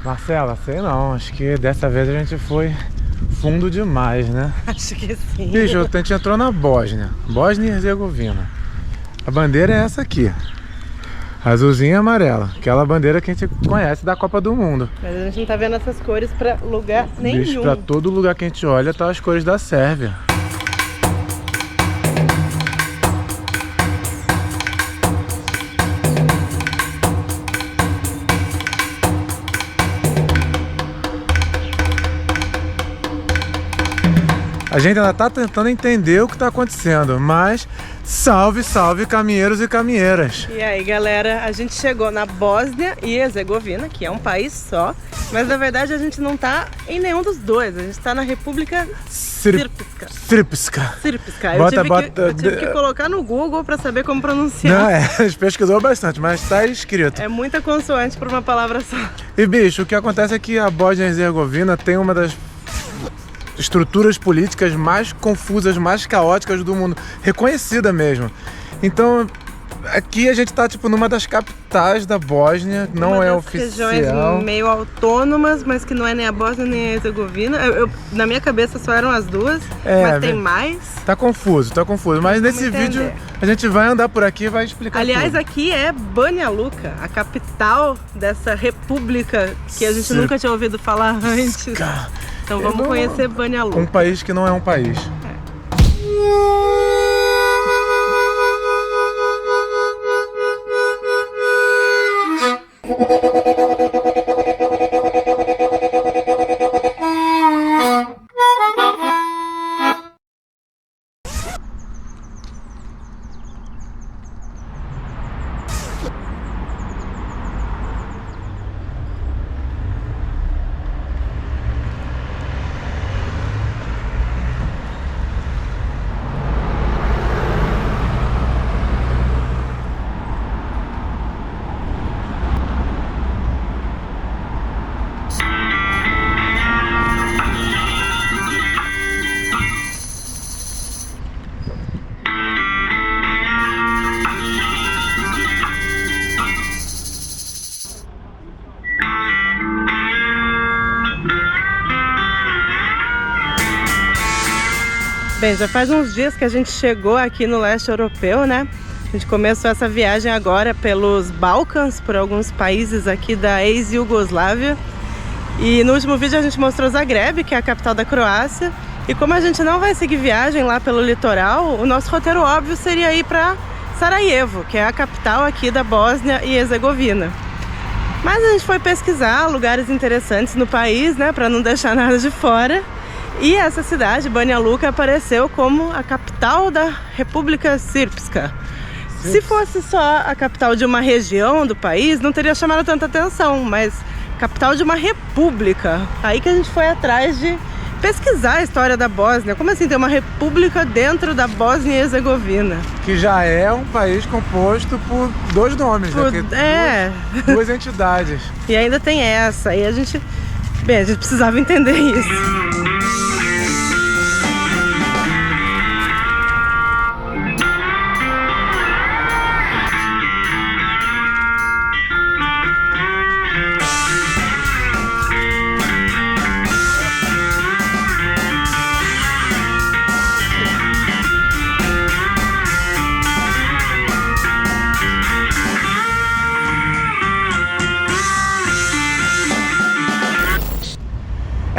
Marcela, sei não, acho que dessa vez a gente foi fundo demais, né? Acho que sim. Bicho, a gente entrou na Bósnia e Herzegovina. A bandeira é essa aqui, azulzinha e amarela, aquela bandeira que a gente conhece da Copa do Mundo. Mas a gente não tá vendo essas cores pra lugar nenhum. Bicho, pra todo lugar que a gente olha tá as cores da Sérvia. A gente ainda tá tentando entender o que tá acontecendo, mas salve, salve caminheiros e caminheiras. E aí, galera, a gente chegou na Bósnia e Herzegovina, que é um país só, mas na verdade a gente não tá em nenhum dos dois, a gente tá na República Srpska. Srpska. Eu tive que colocar no Google pra saber como pronunciar. Não, a gente pesquisou bastante, mas tá escrito. É muita consoante pra uma palavra só. E bicho, o que acontece é que a Bósnia e Herzegovina tem uma das estruturas políticas mais confusas, mais caóticas do mundo, reconhecida mesmo. Então, aqui a gente tá tipo numa das capitais da Bósnia, não é oficial. Regiões meio autônomas, mas que não é nem a Bósnia nem a Herzegovina. Na minha cabeça só eram as duas, mas tem mais. Tá confuso, mas nesse vídeo a gente vai andar por aqui e vai explicar. Aliás, tudo. Aqui é Banja Luka, a capital dessa república que a gente nunca tinha ouvido falar antes. Então vamos conhecer Banja Luka. Um país que não é um país. Bem, já faz uns dias que a gente chegou aqui no leste europeu, né? A gente começou essa viagem agora pelos Balcãs, por alguns países aqui da ex-Iugoslávia. E no último vídeo a gente mostrou Zagreb, que é a capital da Croácia. E como a gente não vai seguir viagem lá pelo litoral, o nosso roteiro óbvio seria ir para Sarajevo, que é a capital aqui da Bósnia e Herzegovina. Mas a gente foi pesquisar lugares interessantes no país, né, para não deixar nada de fora. E essa cidade, Banja Luka, apareceu como a capital da República Srpska. Se fosse só a capital de uma região do país, não teria chamado tanta atenção, mas capital de uma república. Aí que a gente foi atrás de pesquisar a história da Bósnia. Como assim tem uma república dentro da Bósnia e Herzegovina? Que já é um país composto por dois nomes, né? Duas entidades. E ainda tem essa. E a gente precisava entender isso.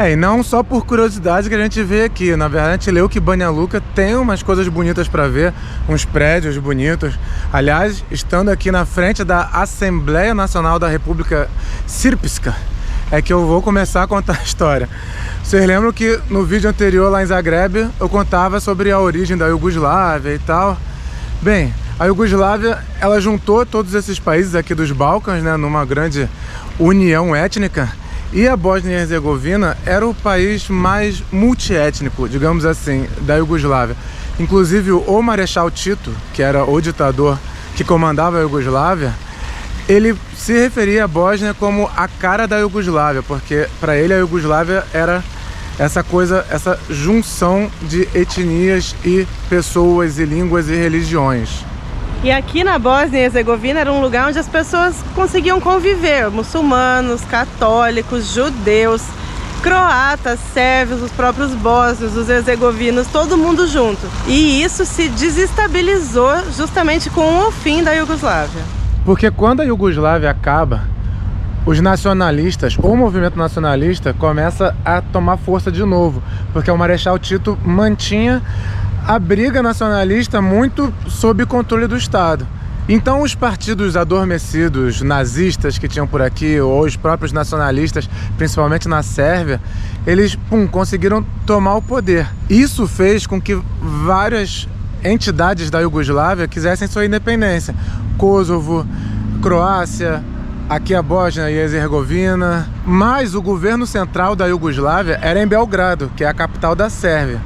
E não só por curiosidade que a gente vê aqui. Na verdade, a gente leu que Banja Luka tem umas coisas bonitas para ver, uns prédios bonitos. Aliás, estando aqui na frente da Assembleia Nacional da República Srpska, é que eu vou começar a contar a história. Vocês lembram que no vídeo anterior lá em Zagreb eu contava sobre a origem da Iugoslávia e tal? Bem, a Iugoslávia, ela juntou todos esses países aqui dos Balcãs, né, numa grande união étnica. E a Bósnia e Herzegovina era o país mais multiétnico, digamos assim, da Iugoslávia. Inclusive o Marechal Tito, que era o ditador que comandava a Iugoslávia, ele se referia à Bósnia como a cara da Iugoslávia, porque para ele a Iugoslávia era essa coisa, essa junção de etnias e pessoas e línguas e religiões. E aqui na Bósnia e Herzegovina era um lugar onde as pessoas conseguiam conviver, muçulmanos, católicos, judeus, croatas, sérvios, os próprios bósnios, os herzegovinos, todo mundo junto. E isso se desestabilizou justamente com o fim da Iugoslávia. Porque quando a Iugoslávia acaba, os nacionalistas, ou o movimento nacionalista, começa a tomar força de novo, porque o Marechal Tito mantinha a briga nacionalista muito sob controle do Estado. Então os partidos adormecidos, nazistas que tinham por aqui, ou os próprios nacionalistas, principalmente na Sérvia, eles conseguiram tomar o poder. Isso fez com que várias entidades da Iugoslávia quisessem sua independência. Kosovo, Croácia, aqui a Bósnia e Herzegovina. Mas o governo central da Iugoslávia era em Belgrado, que é a capital da Sérvia.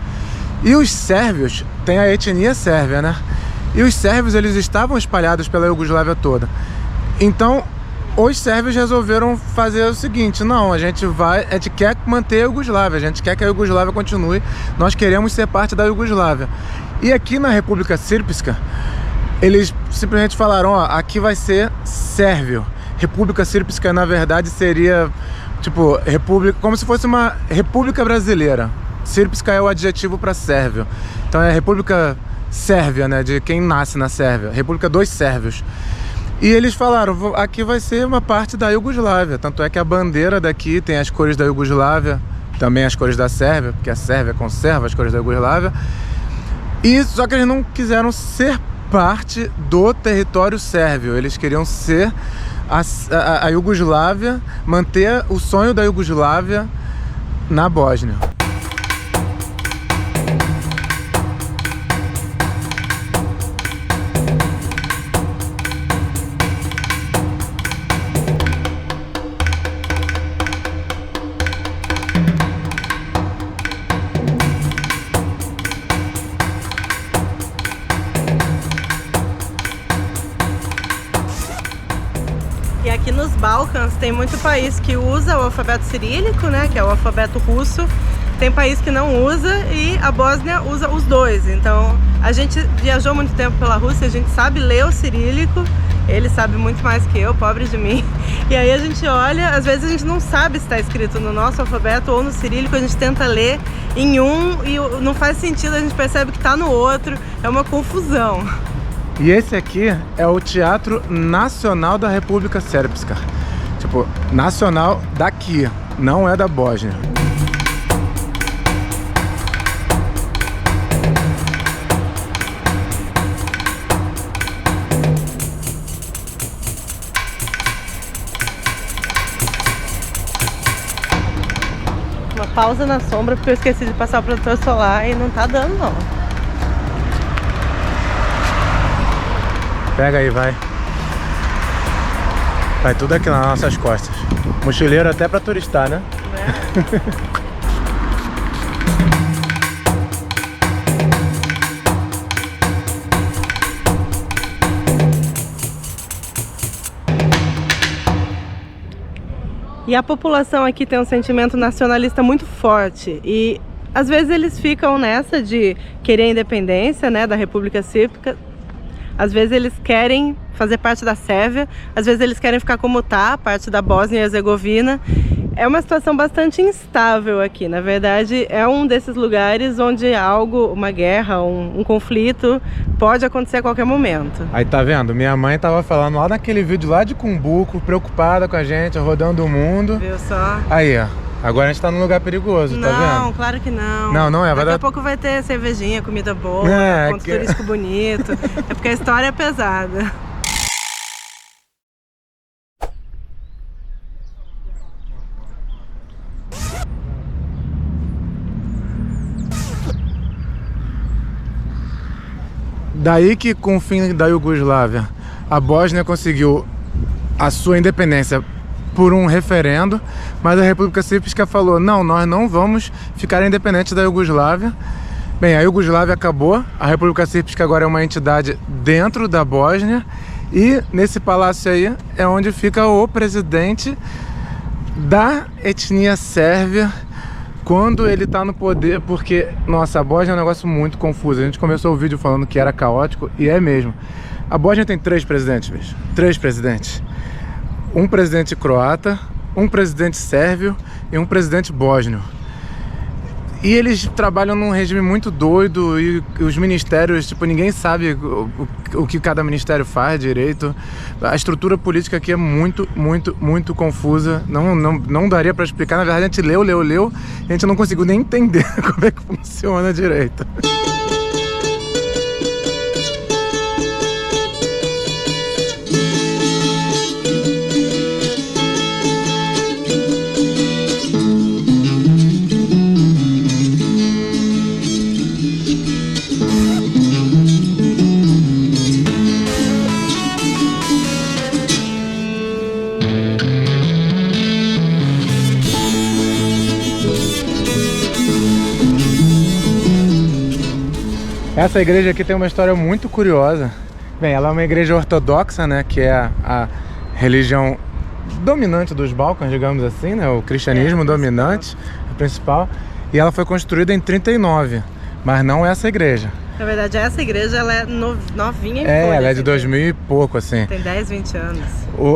E os sérvios têm a etnia sérvia, né? E os sérvios, eles estavam espalhados pela Iugoslávia toda. Então, os sérvios resolveram fazer o seguinte: não, a gente quer manter a Iugoslávia, a gente quer que a Iugoslávia continue, nós queremos ser parte da Iugoslávia. E aqui na República Srpska, eles simplesmente falaram, ó, aqui vai ser sérvio. República Srpska, na verdade, seria, tipo, república, como se fosse uma república brasileira. Srpska é o adjetivo para sérvio. Então é a República Sérvia, né, de quem nasce na Sérvia, República dos Sérvios. E eles falaram, aqui vai ser uma parte da Iugoslávia. Tanto é que a bandeira daqui tem as cores da Iugoslávia, também as cores da Sérvia, porque a Sérvia conserva as cores da Iugoslávia. E só que eles não quiseram ser parte do território sérvio, eles queriam ser a Iugoslávia, manter o sonho da Iugoslávia na Bósnia. E aqui nos Balcãs tem muito país que usa o alfabeto cirílico, né, que é o alfabeto russo. Tem país que não usa e a Bósnia usa os dois. Então a gente viajou muito tempo pela Rússia, a gente sabe ler o cirílico. Ele sabe muito mais que eu, pobre de mim. E aí a gente olha, às vezes a gente não sabe se está escrito no nosso alfabeto ou no cirílico, a gente tenta ler em um e não faz sentido, a gente percebe que está no outro. É uma confusão. E esse aqui é o Teatro Nacional da República Srpska. Tipo, nacional daqui, não é da Bósnia. Uma pausa na sombra porque eu esqueci de passar o protetor solar e não tá dando não. Pega aí, vai. Vai tudo aqui nas nossas costas. Mochileiro até pra turistar, né? E a população aqui tem um sentimento nacionalista muito forte e às vezes eles ficam nessa de querer a independência, né, da República Srpska. Às vezes eles querem fazer parte da Sérvia, às vezes eles querem ficar como tá, parte da Bósnia e Herzegovina. É uma situação bastante instável aqui. Na verdade, é um desses lugares onde uma guerra, um conflito pode acontecer a qualquer momento. Aí tá vendo? Minha mãe tava falando lá naquele vídeo lá de Cumbuco, preocupada com a gente, rodando o mundo. Viu só? Aí, ó. Agora a gente tá num lugar perigoso, tá vendo? Não, claro que não. Não é. Daqui a pouco vai ter cervejinha, comida boa, ponto turístico bonito. É porque a história é pesada. Daí que, com o fim da Iugoslávia, a Bósnia conseguiu a sua independência por um referendo, mas a República Srpska falou, não, nós não vamos ficar independentes da Iugoslávia. Bem, a Iugoslávia acabou, a República Srpska agora é uma entidade dentro da Bósnia e nesse palácio aí é onde fica o presidente da etnia sérvia quando ele tá no poder, porque, nossa, a Bósnia é um negócio muito confuso. A gente começou o vídeo falando que era caótico e é mesmo. A Bósnia tem 3 presidentes, bicho. 3 presidentes. Um presidente croata, um presidente sérvio e um presidente bósnio. E eles trabalham num regime muito doido e os ministérios, tipo, ninguém sabe o que cada ministério faz direito. A estrutura política aqui é muito confusa. Não daria pra explicar. Na verdade, a gente leu e a gente não conseguiu nem entender como é que funciona direito. Essa igreja aqui tem uma história muito curiosa. Bem, ela é uma igreja ortodoxa, né? Que é a religião dominante dos Balcãs, digamos assim, né? O cristianismo dominante, a principal. E ela foi construída em 39, mas não essa igreja. Na verdade, essa igreja ela é novinha em folha. Ela é de 2000 e pouco, assim. Tem 10, 20 anos.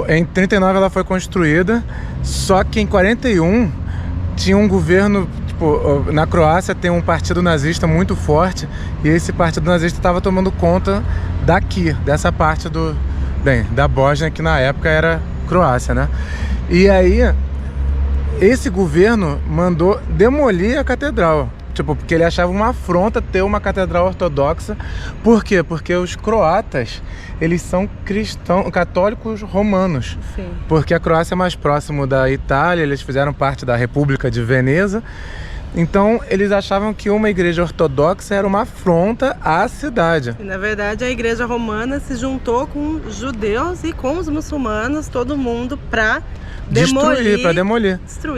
Em 39 ela foi construída, só que em 41 tinha um governo... Tipo, na Croácia tem um partido nazista muito forte e esse partido nazista estava tomando conta daqui, dessa parte da Bósnia, que na época era Croácia, né? E aí, esse governo mandou demolir a catedral. Tipo, porque ele achava uma afronta ter uma catedral ortodoxa. Por quê? Porque os croatas, eles são católicos romanos. Sim. Porque a Croácia é mais próximo da Itália, eles fizeram parte da República de Veneza. Então, eles achavam que uma igreja ortodoxa era uma afronta à cidade. E, na verdade, a igreja romana se juntou com os judeus e com os muçulmanos, todo mundo, para destruir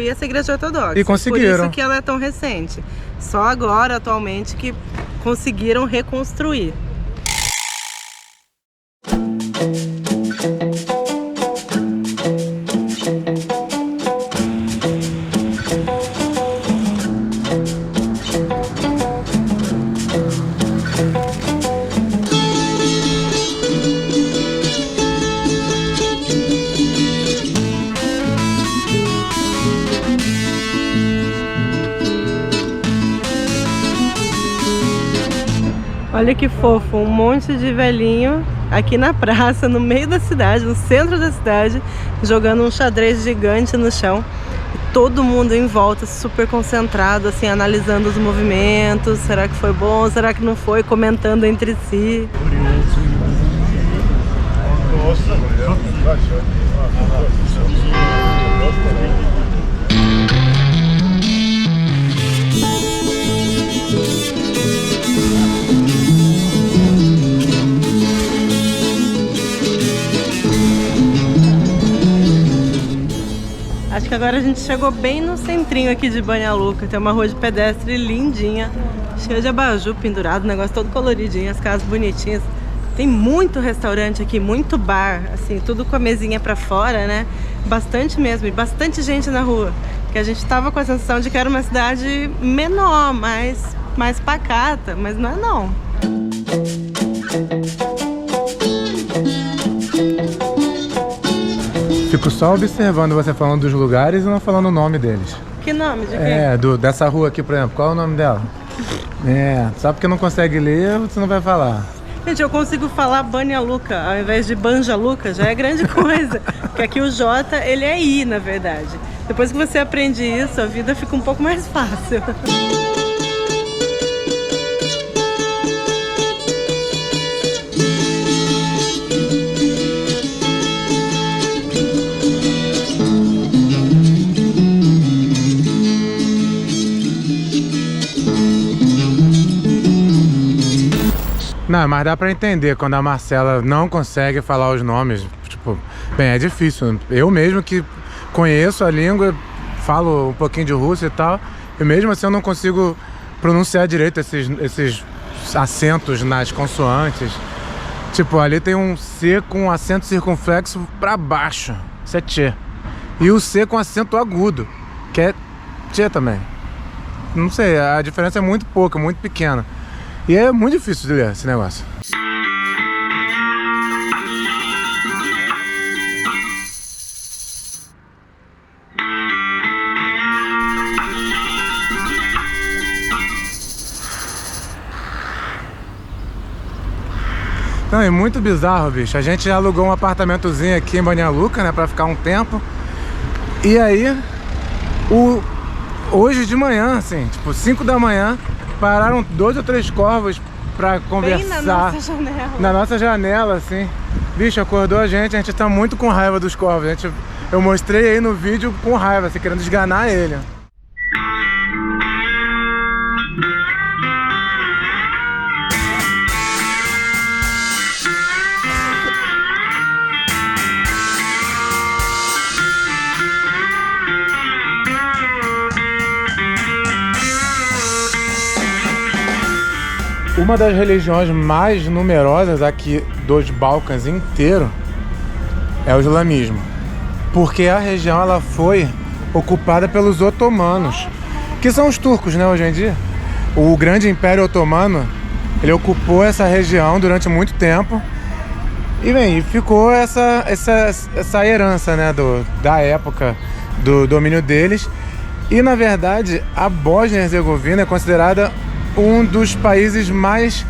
essa igreja ortodoxa. E conseguiram. Por isso que ela é tão recente. Só agora, atualmente, que conseguiram reconstruir. Olha que fofo, um monte de velhinho aqui na praça, no meio da cidade, no centro da cidade, jogando um xadrez gigante no chão. E todo mundo em volta, super concentrado, assim, analisando os movimentos. Será que foi bom? Será que não foi? Comentando entre si. Acho que agora a gente chegou bem no centrinho aqui de Banja Luka. Tem uma rua de pedestre lindinha, cheia de abajur pendurado, o negócio todo coloridinho, as casas bonitinhas. Tem muito restaurante aqui, muito bar, assim, tudo com a mesinha pra fora, né? Bastante mesmo, e bastante gente na rua. Porque a gente tava com a sensação de que era uma cidade menor, mais pacata, mas não é não. Fico só observando você falando dos lugares e não falando o nome deles. Que nome? De quem? Dessa rua aqui, por exemplo. Qual é o nome dela? Só porque não consegue ler, você não vai falar. Gente, eu consigo falar Banja Luka ao invés de Banja Luka, já é grande coisa. Porque aqui o J, ele é I, na verdade. Depois que você aprende isso, a vida fica um pouco mais fácil. Não, mas dá pra entender quando a Marcela não consegue falar os nomes. Tipo, bem, é difícil. Eu mesmo que conheço a língua, falo um pouquinho de russo e tal, e mesmo assim eu não consigo pronunciar direito esses acentos nas consoantes. Tipo, ali tem um C com acento circunflexo pra baixo, isso é tchê. E o C com acento agudo, que é tchê também. Não sei, a diferença é muito pouca, muito pequena. E é muito difícil de ler esse negócio. Não, é muito bizarro, bicho. A gente alugou um apartamentozinho aqui em Banja Luka, né, pra ficar um tempo. E aí, hoje de manhã, assim, tipo 5 da manhã, pararam 2 ou 3 corvos pra conversar. Bem na nossa janela. Na nossa janela, assim. Bicho, acordou a gente tá muito com raiva dos corvos. Eu mostrei aí no vídeo com raiva, assim, querendo esganar ele. Uma das religiões mais numerosas aqui dos Balcãs inteiro é o islamismo, porque a região ela foi ocupada pelos otomanos, que são os turcos, né, hoje em dia. O grande Império Otomano, ele ocupou essa região durante muito tempo e bem, ficou essa herança, né, da época do domínio deles. E na verdade a Bósnia e Herzegovina é considerada um dos países mais,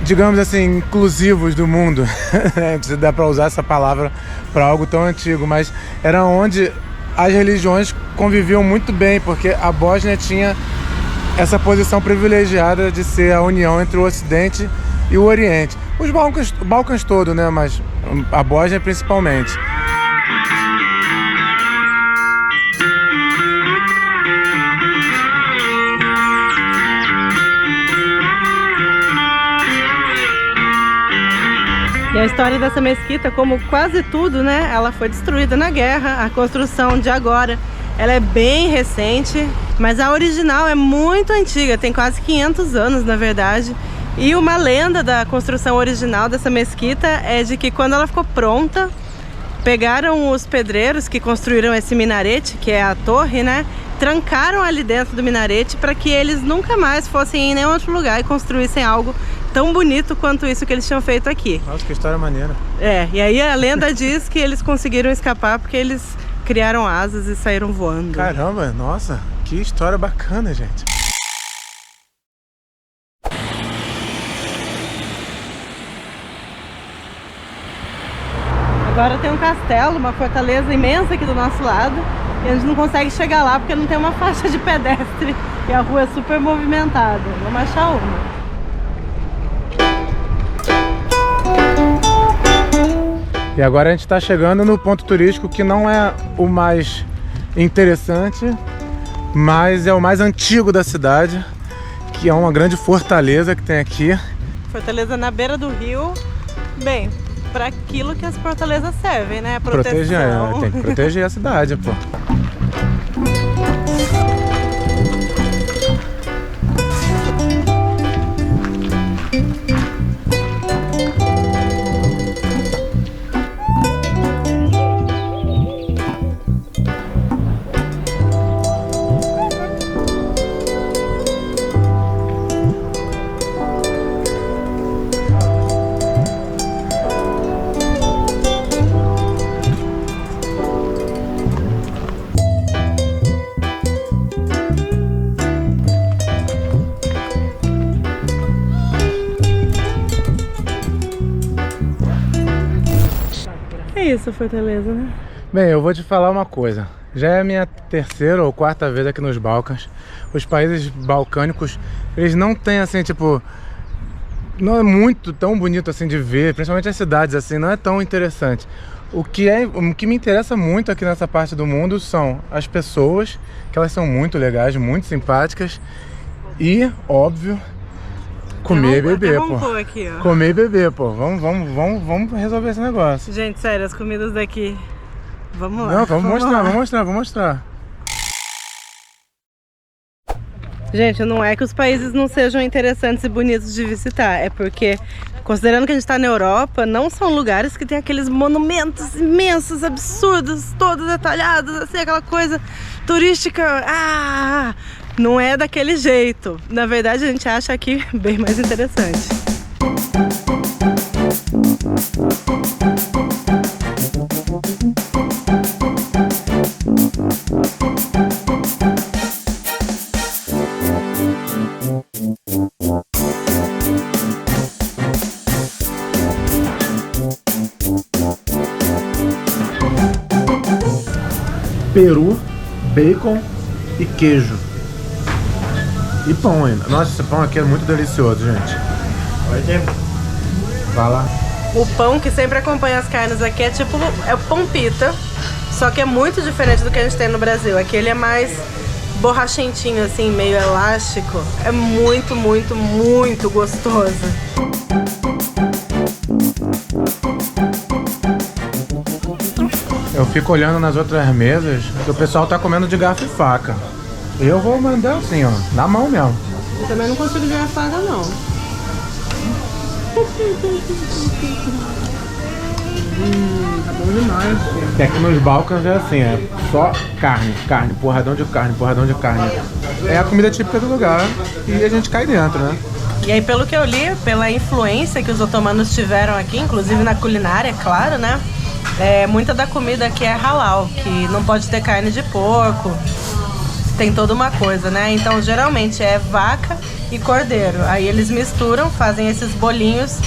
digamos assim, inclusivos do mundo. Se dá para usar essa palavra para algo tão antigo, mas era onde as religiões conviviam muito bem, porque a Bósnia tinha essa posição privilegiada de ser a união entre o Ocidente e o Oriente. Os Balcãs todos, né, mas a Bósnia principalmente. E a história dessa mesquita, como quase tudo, né? Ela foi destruída na guerra. A construção de agora, ela é bem recente, mas a original é muito antiga, tem quase 500 anos, na verdade. E uma lenda da construção original dessa mesquita é de que quando ela ficou pronta, pegaram os pedreiros que construíram esse minarete, que é a torre, né? Trancaram ali dentro do minarete para que eles nunca mais fossem em nenhum outro lugar e construíssem algo tão bonito quanto isso que eles tinham feito aqui. Nossa, que história maneira. E aí a lenda diz que eles conseguiram escapar porque eles criaram asas e saíram voando. Caramba, nossa, que história bacana, gente. Agora tem um castelo, uma fortaleza imensa aqui do nosso lado e a gente não consegue chegar lá porque não tem uma faixa de pedestre e a rua é super movimentada. Vamos achar uma. E agora a gente está chegando no ponto turístico que não é o mais interessante, mas é o mais antigo da cidade, que é uma grande fortaleza que tem aqui. Fortaleza na beira do rio, bem, para aquilo que as fortalezas servem, né? Proteger, tem que proteger a cidade, pô. É isso, Fortaleza, né? Bem, eu vou te falar uma coisa. Já é a minha 3ª ou 4ª vez aqui nos Balcãs. Os países balcânicos, eles não têm assim, tipo... Não é muito tão bonito assim de ver, principalmente as cidades assim, não é tão interessante. O que me interessa muito aqui nessa parte do mundo são as pessoas, que elas são muito legais, muito simpáticas. E, óbvio, comer e beber, pô. Aqui, ó. Comer e beber, pô. Vamos resolver esse negócio. Gente, sério, as comidas daqui... Vamos lá. Não, vamos mostrar. Gente, não é que os países não sejam interessantes e bonitos de visitar, é porque, considerando que a gente está na Europa, não são lugares que tem aqueles monumentos imensos, absurdos, todos detalhados, assim, aquela coisa turística. Não é daquele jeito. Na verdade, a gente acha aqui bem mais interessante. peru, bacon e queijo. E pão ainda. Nossa, esse pão aqui é muito delicioso, gente. Vai lá. O pão que sempre acompanha as carnes aqui é tipo, é o pão pita, só que é muito diferente do que a gente tem no Brasil. Aqui ele é mais borrachentinho, assim, meio elástico. É muito, muito, muito gostoso. Eu fico olhando nas outras mesas que o pessoal tá comendo de garfo e faca. Eu vou mandar assim, ó, na mão mesmo. Eu também não consigo ver a faca, não. Tá bom demais. E aqui nos Balcãs é assim, é só carne, carne, porradão de carne, porradão de carne. É a comida típica do lugar e a gente cai dentro, né? E aí, pelo que eu li, pela influência que os otomanos tiveram aqui, inclusive na culinária, é claro, né? Muita da comida aqui é halal, que não pode ter carne de porco. Tem toda uma coisa, né? Então, geralmente é vaca e cordeiro. Aí eles misturam, fazem esses bolinhos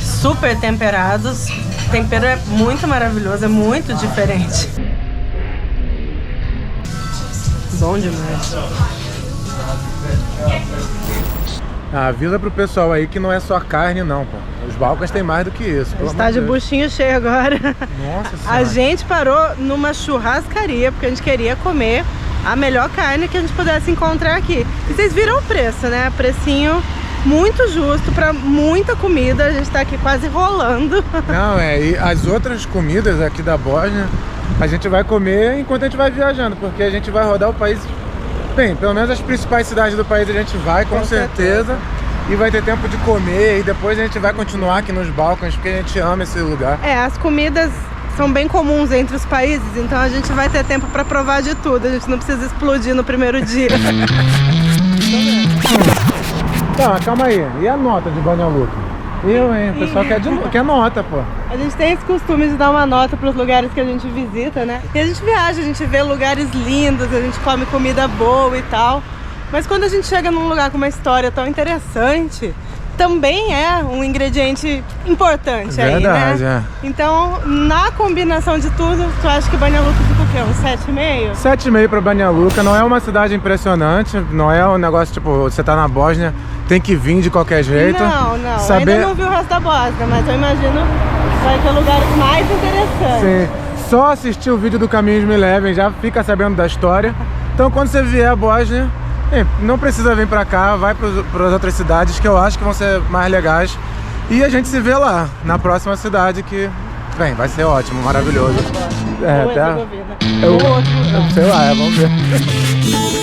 super temperados. O tempero é muito maravilhoso, é muito diferente. Bom demais. Avisa pro pessoal aí que não é só carne não, pô. Os Balcãs tem mais do que isso. A gente tá de buchinho cheio agora. Nossa A Senhora. gente parou numa churrascaria porque a gente queria comer a melhor carne que a gente pudesse encontrar aqui. E vocês viram o preço, né? Precinho muito justo para muita comida. A gente tá aqui quase rolando. Não, e as outras comidas aqui da Bósnia a gente vai comer enquanto a gente vai viajando, porque a gente vai rodar o país. Bem, pelo menos as principais cidades do país a gente vai, com certeza. E vai ter tempo de comer e depois a gente vai continuar aqui nos Balcãs, porque a gente ama esse lugar. As comidas são bem comuns entre os países, então a gente vai ter tempo para provar de tudo. A gente não precisa explodir no primeiro dia. Tá, calma aí. E a nota de Banja Luka? O pessoal quer nota, pô. A gente tem esse costume de dar uma nota para os lugares que a gente visita, né? E a gente viaja, a gente vê lugares lindos, a gente come comida boa e tal. Mas quando a gente chega num lugar com uma história tão interessante, também é um ingrediente importante. Verdade, aí, né? Então, na combinação de tudo, tu acha que Banja Luka fica o quê? Um 7,5? 7,5 para Banja Luka. Não é uma cidade impressionante, não é um negócio tipo, você tá na Bósnia, tem que vir de qualquer jeito. Não. Ainda não vi o resto da Bósnia, mas eu imagino que vai ter lugares mais interessantes. Sim. Só assistir o vídeo do Caminhos Me Levem já fica sabendo da história. Então, quando você vier a Bósnia, não precisa vir pra cá, vai para as outras cidades que eu acho que vão ser mais legais. E a gente se vê lá, na próxima cidade que, vai ser ótimo, maravilhoso. Ou Até... Herzegovina. Ou outro lugar. Sei lá, vamos ver.